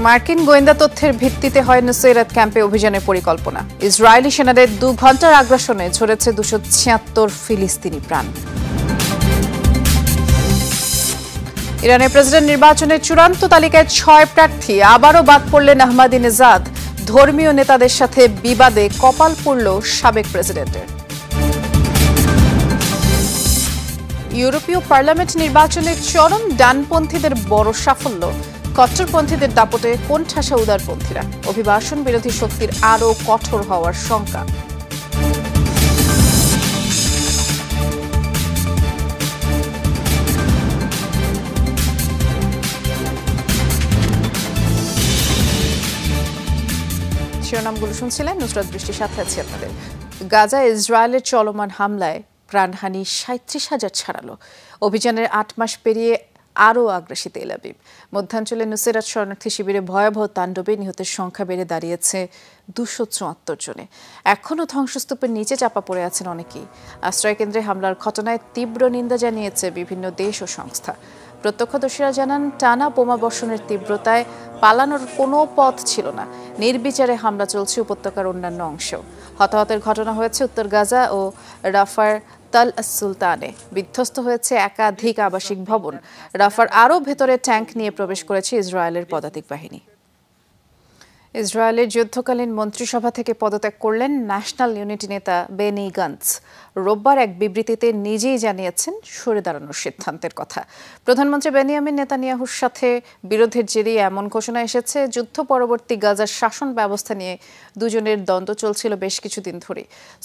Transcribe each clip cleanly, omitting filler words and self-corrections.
মার্কিন গোয়েন্দা তথ্যের ভিত্তিতে হয় নুসৈরাত ক্যাম্পে অভিযানের পরিকল্পনা। ইসরায়েলি সেনাদের 2 ঘণ্টার আগ্রাসনে ঝরেছে 276 ফিলিস্তিনি প্রাণ। ইরানের প্রেসিডেন্ট নির্বাচনের চূড়ান্ত তালিকায় 6 প্রার্থী আবারও বাদ পড়লেন আহমাদিনেজাদ। ধর্মীয় নেতাদের সাথে বিবাদে কপাল পুড়ল সাবেক প্রেসিডেন্টের। ইউরোপীয় পার্লামেন্ট নির্বাচনের চরম ডানপন্থীদের বড় সাফল্য। কট্টরপন্থীদের দাপটে কোণঠাসা উদারপন্থীরা। অভিবাসন বিরোধী শক্তির আরও কঠোর হওয়ার শঙ্কা। শিরোনামগুলো শুনছিলেন, নুসরাত বৃষ্টির সাথে আছি আপনাদের। গাজায় ইসরায়েলের চলমান হামলায় প্রাণহানি 37,000 ছাড়ালো। অভিযানের 8 মাস পেরিয়ে আরও আগ্রাসী তেল আবিব। মধ্যাঞ্চলে নুসৈরাত শরণার্থী শিবিরে ভয়াবহ তাণ্ডবে নিহতের সংখ্যা বেড়ে দাঁড়িয়েছে 274 জনে। এখনও ধ্বংসস্তূপের নিচে চাপা পড়ে আছেন অনেকেই। আশ্রয়কেন্দ্রে হামলার ঘটনায় তীব্র নিন্দা জানিয়েছে বিভিন্ন দেশ ও সংস্থা। প্রত্যক্ষদর্শীরা জানান, টানা বোমাবর্ষণের তীব্রতায় পালানোর কোনো পথ ছিল না। নির্বিচারে হামলা চলছে উপত্যকার অন্যান্য অংশেও। হতাহতের ঘটনা হয়েছে উত্তর গাজা ও রাফার তাল সুলতানে। বিধ্বস্ত হয়েছে একাধিক আবাসিক ভবন। রাফার আরও ভেতরে ট্যাঙ্ক নিয়ে প্রবেশ করেছে ইসরায়েলের পদাতিক বাহিনী। ইসরায়েলের যুদ্ধকালীন মন্ত্রিসভা থেকে পদত্যাগ করলেন ন্যাশনাল ইউনিটি নেতা বেনি গান্টজ। রোববার এক বিবৃতিতে নিজেই জানিয়েছেন সরে দাঁড়ানোর সিদ্ধান্তের কথা। প্রধানমন্ত্রী বেনিয়ামিন নেতানিয়াহুর সাথে বিরোধের জেরে এমন ঘোষণা এসেছে। যুদ্ধ পরবর্তী গাজার শাসন ব্যবস্থা নিয়ে দুজনের দ্বন্দ্ব চলছিল বেশ কিছুদিন ধরে।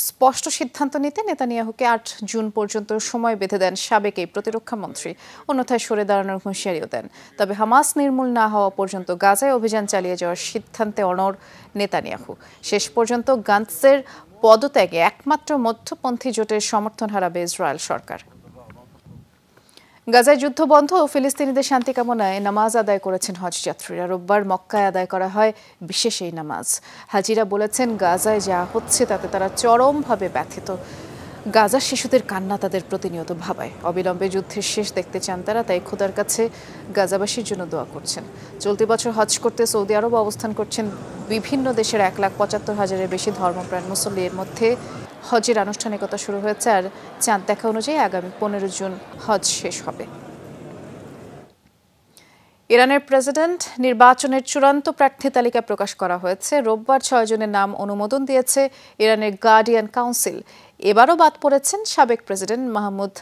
স্পষ্ট সিদ্ধান্ত নিতে নেতানিয়াহুকে 8 জুন পর্যন্ত সময় বেঁধে দেন সাবেক এই প্রতিরক্ষা মন্ত্রী। অন্যথায় সরে দাঁড়ানোর হুঁশিয়ারিও দেন। তবে হামাস নির্মূল না হওয়া পর্যন্ত গাজায় অভিযান চালিয়ে যাওয়ার সিদ্ধান্তে অনড় নেতানিয়াহু। শেষ পর্যন্ত গান্টজের পদত্যাগে একমাত্র মধ্যপন্থী জোটের সমর্থন হারাবে ইসরায়েল সরকার। গাজায় যুদ্ধ বন্ধ ও ফিলিস্তিনিদের শান্তি কামনায় নামাজ আদায় করেছেন হজ যাত্রীরা। রোববার মক্কায় আদায় করা হয় বিশেষ এই নামাজ। হাজিরা বলেছেন, গাজায় যা হচ্ছে তাতে তারা চরমভাবে ব্যথিত। গাজার শিশুদের কান্না তাদের প্রতিনিয়ত ভাবায়। অবিলম্বে যুদ্ধের শেষ দেখতে চান তারা, তাই খোদার কাছে গাজাবাসীর জন্য দোয়া করছেন। চলতি বছর হজ করতে সৌদি আরব অবস্থান করছেন বিভিন্ন দেশের 1,75,000-এর বেশি ধর্মপ্রাণ মুসল্লি। এর মধ্যে হজের আনুষ্ঠানিকতা শুরু হয়েছে, আর চাঁদ দেখা অনুযায়ী আগামী 15 জুন হজ শেষ হবে। ইরানের প্রেসিডেন্ট নির্বাচনের চূড়ান্ত প্রার্থী তালিকা প্রকাশ করা হয়েছে। রোববার 6 জনের নাম অনুমোদন দিয়েছে ইরানের গার্ডিয়ান কাউন্সিল। এবারও বাদ পড়েছেন সাবেক প্রেসিডেন্ট মাহমুদ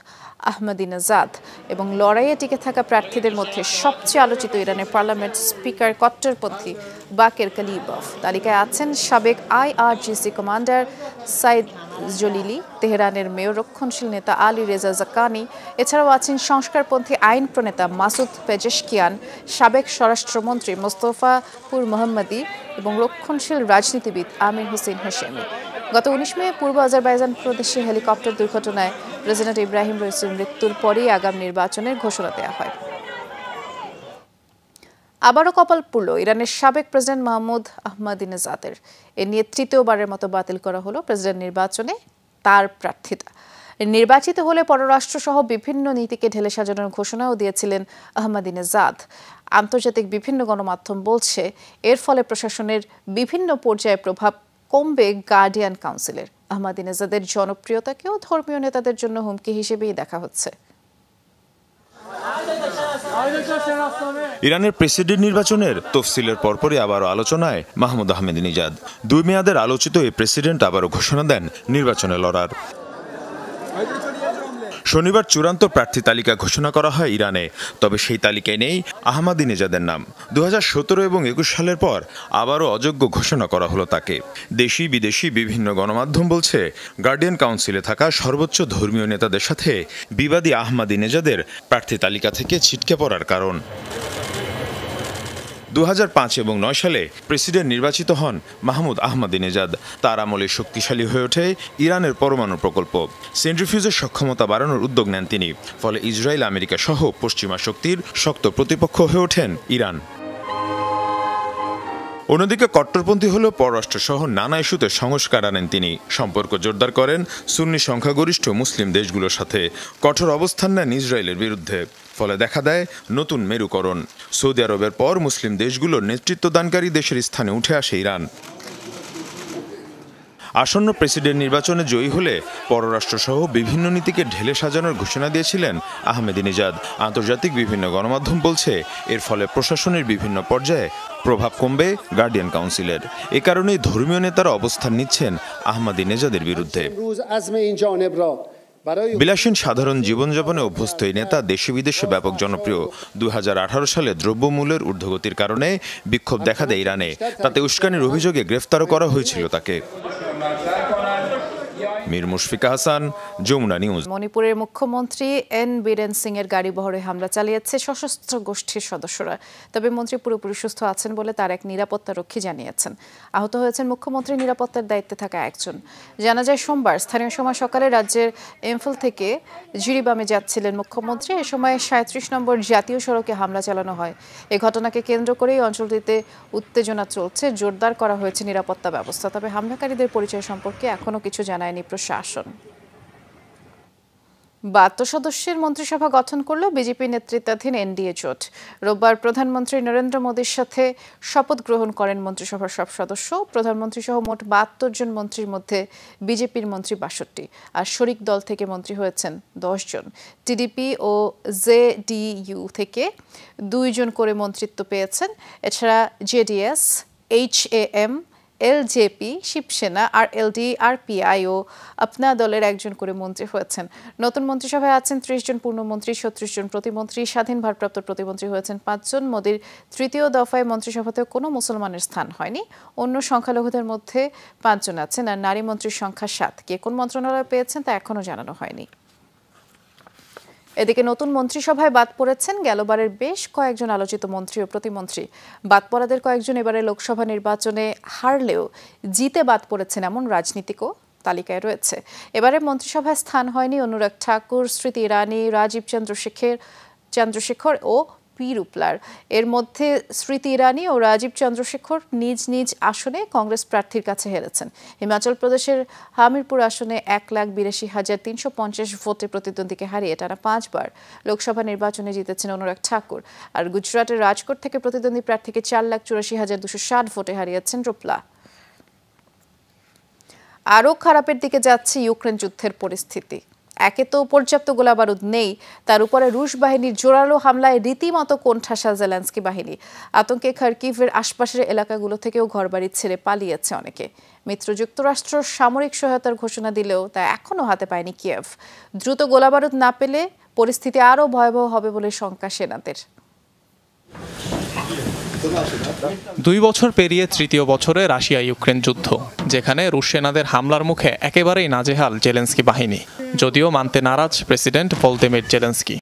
আহমাদিনেজাদ এবং লড়াইয়ে টিকে থাকা প্রার্থীদের মধ্যে সবচেয়ে আলোচিত ইরানের পার্লামেন্ট স্পিকার কট্টরপন্থী বাকের কালিবফ। তালিকায় আছেন সাবেক IRGC কমান্ডার সাইদ জলিলি, তেহরানের মেয়র রক্ষণশীল নেতা আলী রেজা জাকানি। এছাড়াও আছেন সংস্কারপন্থী আইন প্রণেতা মাসুদ পেজেশকিয়ান, সাবেক স্বরাষ্ট্রমন্ত্রী মোস্তফা পুর মোহাম্মদী এবং রক্ষণশীল রাজনীতিবিদ আমির হোসেন হেশেমি। গত 19 মে পূর্ব আজারবাইজান প্রদেশে হেলিকপ্টার দুর্ঘটনায় প্রেসিডেন্ট ইব্রাহিম রইসির মৃত্যুর পরই আগাম নির্বাচনের ঘোষণা দেওয়া হয়। আবারও কপাল পুড়ল ইরানের সাবেক প্রেসিডেন্ট মাহমুদ আহমাদিনেজাদের। এ নিয়ে তৃতীয়বারের মতো বাতিল করা হলো প্রেসিডেন্ট নির্বাচনে তার প্রার্থিতা। নির্বাচিত হলে পররাষ্ট্রসহ বিভিন্ন নীতিকে ঢেলে সাজানোর ঘোষণাও দিয়েছিলেন আহমাদিনেজাদ। আন্তর্জাতিক বিভিন্ন গণমাধ্যম বলছে, এর ফলে প্রশাসনের বিভিন্ন পর্যায়ে প্রভাব কমবে গার্ডিয়ান কাউন্সিলের। আহমাদিনেজাদের জনপ্রিয়তাকেও ধর্মীয় নেতাদের জন্য হুমকি হিসেবেই দেখা হচ্ছে। ইরানের প্রেসিডেন্ট নির্বাচনের তফসিলের পরপরই আবারও আলোচনায় মাহমুদ আহমেদিনেজাদ। 2 মেয়াদের আলোচিত এই প্রেসিডেন্ট আবারও ঘোষণা দেন নির্বাচনে লড়ার। শনিবার চূড়ান্ত প্রার্থী তালিকা ঘোষণা করা হয় ইরানে। তবে সেই তালিকায় নেই আহমাদিনেজাদের নাম। 2017 এবং 21 সালের পর আবারও অযোগ্য ঘোষণা করা হলো তাকে। দেশি বিদেশি বিভিন্ন গণমাধ্যম বলছে, গার্ডিয়ান কাউন্সিলে থাকা সর্বোচ্চ ধর্মীয় নেতাদের সাথে বিবাদী আহমাদিনেজাদের প্রার্থী তালিকা থেকে ছিটকে পড়ার কারণ। 2005 এবং 9 সালে প্রেসিডেন্ট নির্বাচিত হন মাহমুদ আহমাদিনেজাদ। তার আমলে শক্তিশালী হয়ে ওঠে ইরানের পরমাণু প্রকল্প। সেন্ট্রিফিউজের সক্ষমতা বাড়ানোর উদ্যোগ নেন তিনি। ফলে ইসরায়েল, আমেরিকা সহ পশ্চিমা শক্তির শক্ত প্রতিপক্ষ হয়ে ওঠেন ইরান। অন্যদিকে কট্টরপন্থী হলেও পররাষ্ট্রসহ নানা ইস্যুতে সংস্কার আনেন তিনি। সম্পর্ক জোরদার করেন সুন্নি সংখ্যাগরিষ্ঠ মুসলিম দেশগুলোর সাথে। কঠোর অবস্থান নেন ইসরায়েলের বিরুদ্ধে। ফলে দেখা দেয় নতুন মেরুকরণ। সৌদি আরবের পর মুসলিম দেশগুলোর নেতৃত্বদানকারী দেশের স্থানে উঠে আসে ইরান। আসন্ন প্রেসিডেন্ট নির্বাচনে জয়ী হলে পররাষ্ট্রসহ বিভিন্ন নীতিকে ঢেলে সাজানোর ঘোষণা দিয়েছিলেন আহমেদিনেজাদ। আন্তর্জাতিক বিভিন্ন গণমাধ্যম বলছে এর ফলে প্রশাসনের বিভিন্ন পর্যায়ে প্রভাব কমবে গার্ডিয়ান কাউন্সিলের। এ কারণেই ধর্মীয় নেতারা অবস্থান নিচ্ছেন আহমেদিনেজাদের বিরুদ্ধে। বিলাসীন সাধারণ জীবনযাপনে অভ্যস্ত এই নেতা দেশে বিদেশে ব্যাপক জনপ্রিয়। 2018 সালে দ্রব্যমূল্যের ঊর্ধ্বগতির কারণে বিক্ষোভ দেখা দেয় ইরানে। তাতে উস্কানির অভিযোগে গ্রেফতারও করা হয়েছিল তাকে। মীর মুশফিকা হাসান, যমুনা নিউজ। মণিপুরের মুখ্যমন্ত্রী এন বীরেন সিং এর গাড়ি বহরে হামলা চালিয়েছে সশস্ত্র গোষ্ঠীর সদস্যরা। তবে মন্ত্রী পুরোপুরি সুস্থ আছেন বলে তার এক নিরাপত্তারক্ষী জানিয়েছেন। আহত হয়েছেন মুখ্যমন্ত্রীর নিরাপত্তার দায়িত্বে থাকা একজন। জানা যায় সোমবার স্থানীয় সময় সকালে রাজ্যের ইম্ফল থেকে জিরিবামে যাচ্ছিলেন মুখ্যমন্ত্রী। এ সময় 37 নম্বর জাতীয় সড়কে হামলা চালানো হয়। এই ঘটনাকে কেন্দ্র করেই অঞ্চলটিতে উত্তেজনা চলছে। জোরদার করা হয়েছে নিরাপত্তা ব্যবস্থা। তবে হামলাকারীদের পরিচয় সম্পর্কে এখনো কিছু জানায়নি প্রশাসন। 72 সদস্যের মন্ত্রিসভা গঠন করল বিজেপি নেতৃত্বাধীন এনডিএ জোট। রোববার প্রধানমন্ত্রী নরেন্দ্র মোদীর সাথে শপথ গ্রহণ করেন মন্ত্রিসভার সব সদস্য। প্রধানমন্ত্রী সহ মোট 72 জন মন্ত্রীর মধ্যে বিজেপির মন্ত্রী 62 আর শরিক দল থেকে মন্ত্রী হয়েছেন 10 জন। টিডিপি ও জেডিইউ থেকে 2 জন করে মন্ত্রিত্ব পেয়েছেন। এছাড়া JDS, HAM, LJP, Shiv Sena, RLD, RPI ও আপনা দলের একজন করে মন্ত্রী হয়েছেন। নতুন মন্ত্রিসভায় আছেন 30 জন পূর্ণমন্ত্রী, 36 জন প্রতিমন্ত্রী। স্বাধীন ভারপ্রাপ্ত প্রতিমন্ত্রী হয়েছেন 5 জন। মোদীর তৃতীয় দফায় মন্ত্রিসভাতেও কোনো মুসলমানের স্থান হয়নি। অন্য সংখ্যালঘুদের মধ্যে 5 জন আছেন আর নারী মন্ত্রীর সংখ্যা 7। কে কোন মন্ত্রণালয় পেয়েছেন তা এখনো জানানো হয়নি। এদিকে নতুন মন্ত্রিসভায় বাদ পড়েছেন গেলবারের বেশ কয়েকজন আলোচিত মন্ত্রী ও প্রতিমন্ত্রী। বাদ পড়াদের কয়েকজন এবারে লোকসভা নির্বাচনে হারলেও জিতে বাদ পড়েছেন এমন রাজনীতিকও তালিকায় রয়েছে। এবারে মন্ত্রিসভায় স্থান হয়নি অনুরাগ ঠাকুর, স্মৃতি ইরানি, রাজীব চন্দ্রশেখর ও পি রূপলার। এর মধ্যে স্মৃতি ইরানি ও রাজীব চন্দ্রশেখর নিজ নিজ আসনে কংগ্রেস প্রার্থীর কাছে হেরেছেন। হিমাচল প্রদেশের হামিরপুর আসনে 1,82,350 ভোটে প্রতিদ্বন্দ্বীকে হারিয়ে টানা 5 বার লোকসভা নির্বাচনে জিতেছেন অনুরাগ ঠাকুর। আর গুজরাটের রাজকোট থেকে প্রতিদ্বন্দ্বী প্রার্থীকে 4,84,260 ভোটে হারিয়েছেন রূপলা। আরও খারাপের দিকে যাচ্ছে ইউক্রেন যুদ্ধের পরিস্থিতি। একে তো পর্যাপ্ত গোলাবারুদ নেই, তার উপরে রুশ বাহিনীর জোরালো হামলায় রীতিমতো কোণঠাসা জেলেনস্কি বাহিনী। আতঙ্কে খার্কিভের আশপাশের এলাকাগুলো থেকেও ঘরবাড়ি ছেড়ে পালিয়েছে অনেকে। মিত্র যুক্তরাষ্ট্র সামরিক সহায়তার ঘোষণা দিলেও তা এখনও হাতে পায়নি কিয়েভ। দ্রুত গোলাবারুদ না পেলে পরিস্থিতি আরও ভয়াবহ হবে বলে শঙ্কা সেনাদের। 2 বছর পেরিয়ে তৃতীয় বছরে রাশিয়া ইউক্রেন যুদ্ধ, যেখানে রুশ সেনাদের হামলার মুখে একেবারেই নাজেহাল জেলেনস্কি বাহিনী। যদিও মানতে নারাজ প্রেসিডেন্ট ভলোদিমির জেলেনস্কি।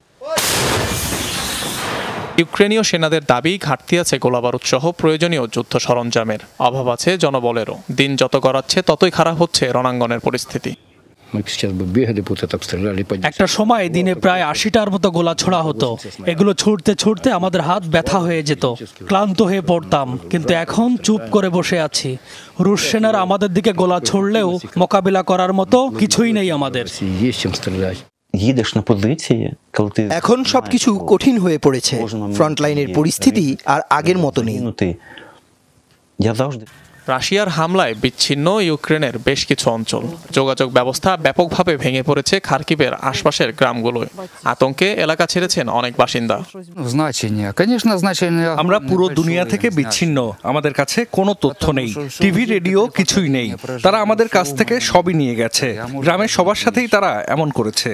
ইউক্রেনীয় সেনাদের দাবি ঘাটতি আছে গোলাবারুদ সহ প্রয়োজনীয় যুদ্ধ সরঞ্জামের, অভাব আছে জনবলেরও। দিন যত গড়াচ্ছে ততই খারাপ হচ্ছে রণাঙ্গনের পরিস্থিতি। একটা সময় দিনে প্রায় 80টার মতো গোলা ছোড়া হতো। এগুলো ছুটতে ছুটতে আমাদের হাত ব্যথা হয়ে যেত, ক্লান্ত হয়ে পড়তাম। কিন্তু এখন চুপ করে বসে আছি। রুশ সেনারা আমাদের দিকে গোলা ছুড়লেও মোকাবিলা করার মতো কিছুই নেই আমাদের। এখন সবকিছু কঠিন হয়ে পড়েছে। ফ্রন্টলাইনের পরিস্থিতি আর আগের মতো নেই। রাশিয়ার হামলায় বিচ্ছিন্ন ইউক্রেনের বেশ কিছু অঞ্চল। যোগাযোগ ব্যবস্থা ব্যাপকভাবে ভেঙে পড়েছে খার্কিভের আশপাশের গ্রামগুলোয়। আতঙ্কে এলাকা ছেড়েছেন অনেক বাসিন্দা। আমরা পুরো দুনিয়া থেকে বিচ্ছিন্ন। আমাদের কাছে কোনো তথ্য নেই, টিভি রেডিও কিছুই নেই। তারা আমাদের কাছ থেকে সবই নিয়ে গেছে। গ্রামের সবার সাথেই তারা এমন করেছে।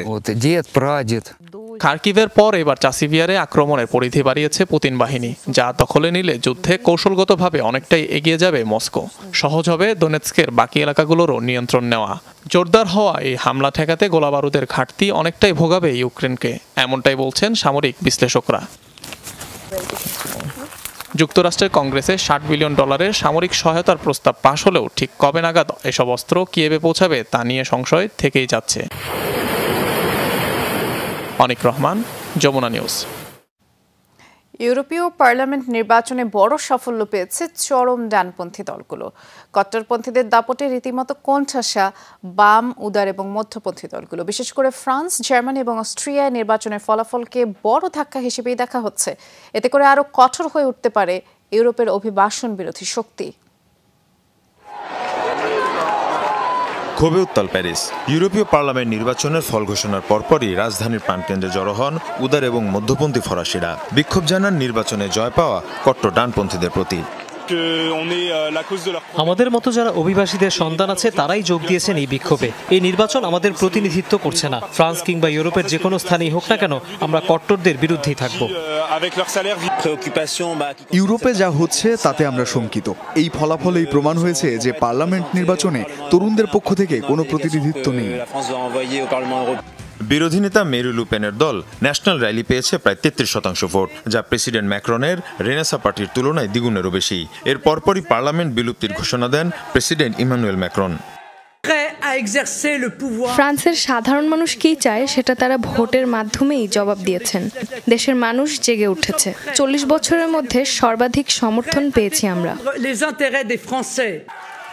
খার্কিভের পর এবার চাসিভিয়ারে আক্রমণের পরিধি বাড়িয়েছে পুতিন বাহিনী, যা দখলে নিলে যুদ্ধে কৌশলগতভাবে অনেকটাই এগিয়ে যাবে মস্কো। সহজ হবে দোনেৎস্কের বাকি এলাকাগুলোরও নিয়ন্ত্রণ নেওয়া। জোরদার হওয়া এই হামলা ঠেকাতে গোলাবারুদের ঘাটতি অনেকটাই ভোগাবে ইউক্রেনকে, এমনটাই বলছেন সামরিক বিশ্লেষকরা। যুক্তরাষ্ট্রের কংগ্রেসে $60 বিলিয়ন সামরিক সহায়তার প্রস্তাব পাশ হলেও ঠিক কবে নাগাদ এসব অস্ত্র কিয়েভে পৌঁছাবে তা নিয়ে সংশয় থেকেই যাচ্ছে। অনিক রহমান, যমুনা নিউজ। ইউরোপীয় পার্লামেন্ট নির্বাচনে বড় সাফল্য পেয়েছে চরম ডানপন্থী দলগুলো। কট্টরপন্থীদের দাপটে রীতিমতো কোণঠাসা বাম, উদার এবং মধ্যপন্থী দলগুলো। বিশেষ করে ফ্রান্স, জার্মানি এবং অস্ট্রিয়ায় নির্বাচনের ফলাফলকে বড় ধাক্কা হিসেবেই দেখা হচ্ছে। এতে করে আরও কঠোর হয়ে উঠতে পারে ইউরোপের অভিবাসন বিরোধী শক্তি। ক্ষোভে উত্তাল প্যারিস। ইউরোপীয় পার্লামেন্ট নির্বাচনের ফল ঘোষণার পরপরই রাজধানীর প্রাণকেন্দ্রে জড়ো হন উদার এবং মধ্যপন্থী ফরাসিরা। বিক্ষোভ জানান নির্বাচনে জয় পাওয়া কট্টর ডানপন্থীদের প্রতি। আমাদের মতো যারা অভিবাসীদের সন্তান আছে তারাই যোগ দিয়েছেন এই বিক্ষোভে। এই নির্বাচন আমাদের প্রতিনিধিত্ব করছে না। ফ্রান্স কিংবা ইউরোপের যে কোনো স্থানেই হোক না কেন, আমরা কট্টরদের বিরুদ্ধেই থাকব। ইউরোপে যা হচ্ছে তাতে আমরা শঙ্কিত। এই ফলাফলেই প্রমাণ হয়েছে যে পার্লামেন্ট নির্বাচনে তরুণদের পক্ষ থেকে কোনো প্রতিনিধিত্ব নেই। বিরোধী নেতা মেরি লু পেনের দল ন্যাশনাল র্যালি পেয়েছে প্রায় 33% ভোট, যা প্রেসিডেন্ট ম্যাক্রনের রেনেসা পার্টির তুলনায় দ্বিগুণেরও বেশি। এর পরপরই পার্লামেন্ট বিলুপ্তির ঘোষণা দেন প্রেসিডেন্ট ইমানুয়েল ম্যাক্রন। ফ্রান্সের সাধারণ মানুষ কি চায় সেটা তারা ভোটের মাধ্যমেই জবাব দিয়েছেন। দেশের মানুষ জেগে উঠেছে। 40 বছরের মধ্যে সর্বাধিক সমর্থন পেয়েছি আমরা।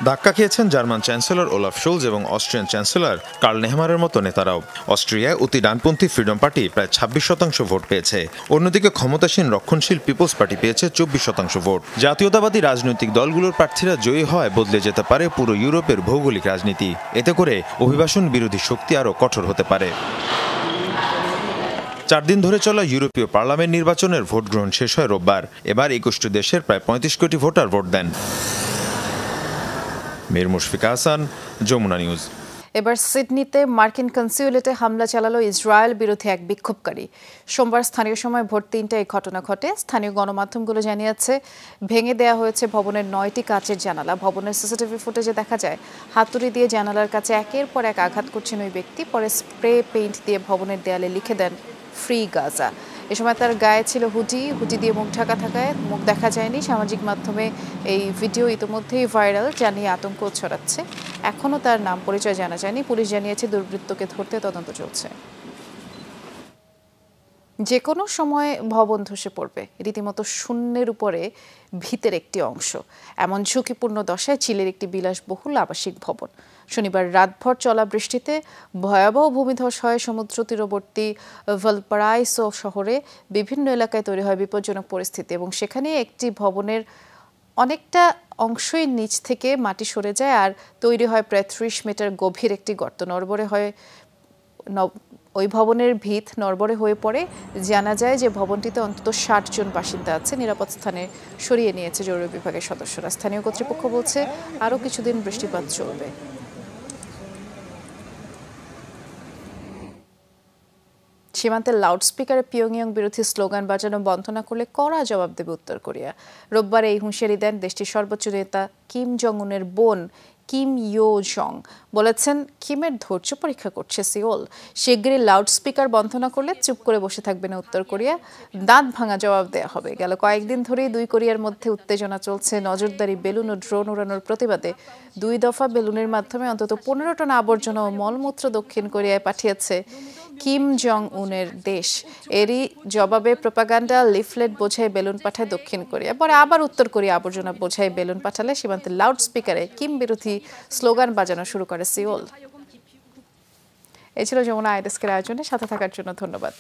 ধাক্কা খেয়েছেন জার্মান চ্যান্সেলর ওলাফ শোলজ এবং অস্ট্রিয়ান চ্যান্সেলর কার্ল নেহমারের মতো নেতারাও। অস্ট্রিয়ায় অতি ডানপন্থী ফ্রিডম পার্টি প্রায় 26% ভোট পেয়েছে। অন্যদিকে ক্ষমতাসীন রক্ষণশীল পিপলস পার্টি পেয়েছে 24% ভোট। জাতীয়তাবাদী রাজনৈতিক দলগুলোর প্রার্থীরা জয়ী হওয়ায় বদলে যেতে পারে পুরো ইউরোপের ভৌগোলিক রাজনীতি। এতে করে অভিবাসন বিরোধী শক্তি আরও কঠোর হতে পারে। 4 দিন ধরে চলা ইউরোপীয় পার্লামেন্ট নির্বাচনের ভোট গ্রহণ শেষ হয় রোববার। এবার 21টি দেশের প্রায় 35 কোটি ভোটার ভোট দেন। মীর মুশফিকা হাসান, যমুনা নিউজ। এবার সিডনিতে মার্কিন কনসুলেটে হামলা চালালো ইসরায়েল বিরোধী এক বিক্ষোভকারী। সোমবার স্থানীয় সময় ভোর 3টায় এই ঘটনা ঘটে। স্থানীয় গণমাধ্যমগুলো জানিয়েছে ভেঙে দেওয়া হয়েছে ভবনের 9টি কাচের জানালা। ভবনের সিসিটিভি ফুটেজে দেখা যায় হাতুড়ি দিয়ে জানালার কাছে একের পর এক আঘাত করছেন ওই ব্যক্তি। পরে স্প্রে পেইন্ট দিয়ে ভবনের দেয়ালে লিখে দেন ফ্রি গাজা। এ সময় তার গায়ে ছিল হুডি দিয়ে মুখ ঢাকা থাকায় মুখ দেখা যায়নি। সামাজিক মাধ্যমে এই ভিডিও ইতিমধ্যেই ভাইরাল, জানিয়ে আতঙ্ক ছড়াচ্ছে। এখনও তার নাম পরিচয় জানা যায়নি। পুলিশ জানিয়েছে দুর্বৃত্তকে ধরতে তদন্ত চলছে। যে কোনো সময় ভবন ধসে পড়বে, রীতিমতো শূন্যের উপরে ভিতের একটি অংশ। এমন ঝুঁকিপূর্ণ দশায় চিলের একটি বিলাসবহুল আবাসিক ভবন। শনিবার রাতভর চলা বৃষ্টিতে ভয়াবহ ভূমিধস হয় সমুদ্র তীরবর্তী ভালপারাইসো শহরে। বিভিন্ন এলাকায় তৈরি হয় বিপজ্জনক পরিস্থিতি এবং সেখানে একটি ভবনের অনেকটা অংশই নিচ থেকে মাটি সরে যায় আর তৈরি হয় প্রায় 30 মিটার গভীর একটি গর্ত। ওই ভবনের ভিত নড়বড়ে হয়ে পড়ে। জানা যায় যে ভবনটিতে অন্তত 60 জন বাসিন্দা আছে। নিরাপদ স্থানে সরিয়ে নিয়েছে জরুরি বিভাগের সদস্যরা। স্থানীয় কর্তৃপক্ষ বলছে আরও কিছুদিন বৃষ্টিপাত চলবে। সীমান্তের লাউডস্পিকারে পিয়ংইয়ং বিরোধী স্লোগান বাজানো বন্ধ না করলে কড়া জবাব দেবে উত্তর কোরিয়া। রোববার এই হুঁশিয়ারি দেন দেশটির সর্বোচ্চ নেতা কিম জং উনের বোন কিম ইয়ো জং। বলেছেন কিমের ধৈর্য পরীক্ষা করছে সিওল। শিগগিরই লাউডস্পিকার বন্ধ না করলে চুপ করে বসে থাকবে না উত্তর কোরিয়া, দাঁত ভাঙা জবাব দেওয়া হবে। গেল কয়েকদিন ধরেই দুই কোরিয়ার মধ্যে উত্তেজনা চলছে। নজরদারি বেলুন ও ড্রোন উড়ানোর প্রতিবাদে 2 দফা বেলুনের মাধ্যমে অন্তত 15 টন আবর্জনা ও মলমূত্র দক্ষিণ কোরিয়ায় পাঠিয়েছে কিম জং উনের দেশ। এরই জবাবে প্রোপাগান্ডা লিফলেট বোঝাই বেলুন পাঠায় দক্ষিণ কোরিয়া। পরে আবার উত্তর কোরিয়া আবর্জনা বোঝাই বেলুন পাঠালে সীমান্তের লাউডস্পিকারে কিম বিরোধী স্লোগান বাজানো শুরু করে সিওল। এই ছিল যমুনা আই ডেস্কের আয়োজনে। সাথে থাকার জন্য ধন্যবাদ।